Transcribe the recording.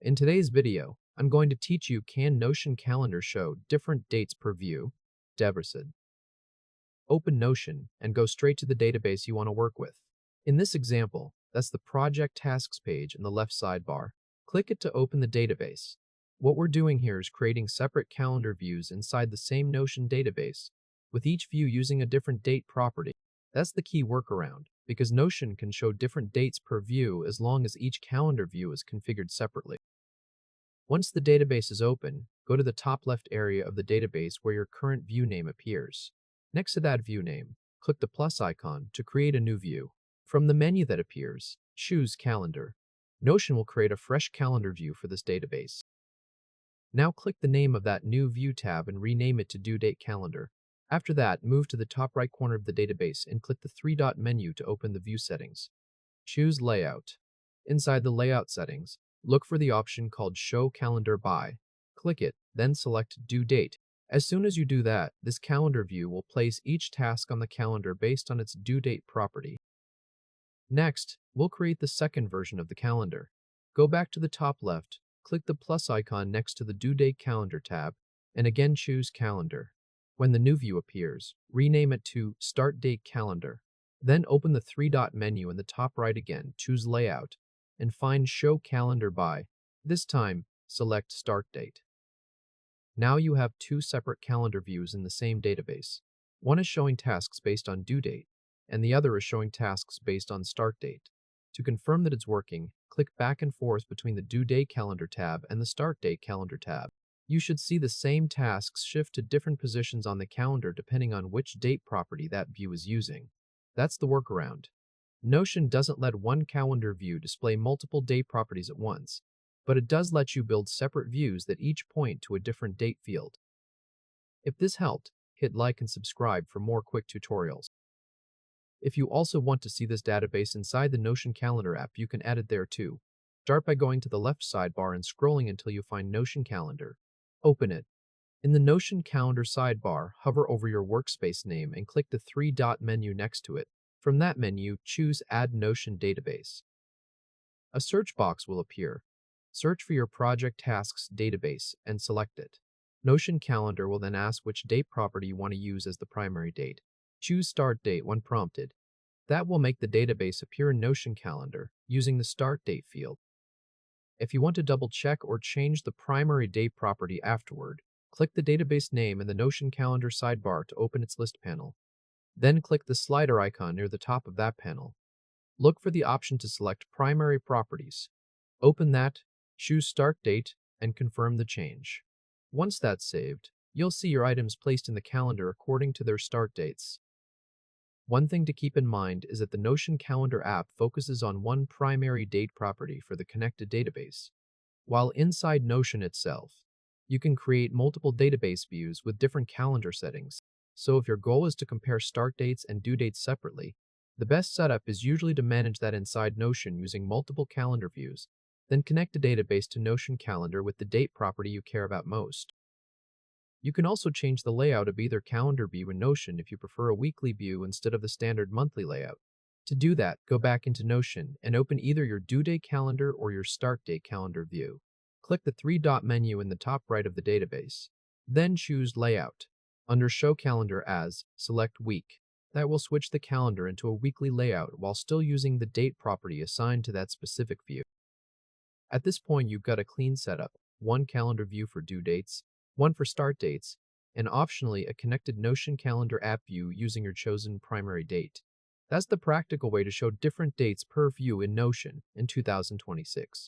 In today's video, I'm going to teach you can Notion calendar show different dates per view. Deversid. Open Notion and go straight to the database you want to work with. In this example, that's the Project Tasks page in the left sidebar. Click it to open the database. What we're doing here is creating separate calendar views inside the same Notion database, with each view using a different date property. That's the key workaround, because Notion can show different dates per view as long as each calendar view is configured separately. Once the database is open, go to the top left area of the database where your current view name appears. Next to that view name, click the plus icon to create a new view. From the menu that appears, choose Calendar. Notion will create a fresh calendar view for this database. Now click the name of that new view tab and rename it to Due Date Calendar. After that, move to the top right corner of the database and click the three-dot menu to open the view settings. Choose Layout. Inside the Layout settings, look for the option called Show Calendar By. Click it, then select Due Date. As soon as you do that, this calendar view will place each task on the calendar based on its due date property. Next, we'll create the second version of the calendar. Go back to the top left, click the plus icon next to the Due Date Calendar tab, and again choose Calendar. When the new view appears, rename it to Start Date Calendar. Then open the three-dot menu in the top right again, choose Layout, and find Show Calendar By. This time, select Start Date. Now you have two separate calendar views in the same database. One is showing tasks based on due date, and the other is showing tasks based on start date. To confirm that it's working, click back and forth between the Due Date Calendar tab and the Start Date Calendar tab. You should see the same tasks shift to different positions on the calendar depending on which date property that view is using. That's the workaround. Notion doesn't let one calendar view display multiple date properties at once, but it does let you build separate views that each point to a different date field. If this helped, hit like and subscribe for more quick tutorials. If you also want to see this database inside the Notion Calendar app, you can add it there too. Start by going to the left sidebar and scrolling until you find Notion Calendar. Open it. In the Notion Calendar sidebar, hover over your workspace name and click the three-dot menu next to it. From that menu, choose Add Notion Database. A search box will appear. Search for your Project Tasks database and select it. Notion Calendar will then ask which date property you want to use as the primary date. Choose Start Date when prompted. That will make the database appear in Notion Calendar using the Start Date field. If you want to double-check or change the primary date property afterward, click the database name in the Notion Calendar sidebar to open its list panel. Then click the slider icon near the top of that panel. Look for the option to select Primary Properties. Open that, choose Start Date, and confirm the change. Once that's saved, you'll see your items placed in the calendar according to their start dates. One thing to keep in mind is that the Notion Calendar app focuses on one primary date property for the connected database, while inside Notion itself, you can create multiple database views with different calendar settings. So if your goal is to compare start dates and due dates separately, the best setup is usually to manage that inside Notion using multiple calendar views, then connect the database to Notion Calendar with the date property you care about most. You can also change the layout of either calendar view in Notion if you prefer a weekly view instead of the standard monthly layout. To do that, go back into Notion and open either your due date calendar or your start date calendar view. Click the three-dot menu in the top right of the database. Then choose Layout. Under Show Calendar As, select Week. That will switch the calendar into a weekly layout while still using the date property assigned to that specific view. At this point, you've got a clean setup, one calendar view for due dates, one for start dates, and optionally a connected Notion Calendar app view using your chosen primary date. That's the practical way to show different dates per view in Notion in 2026.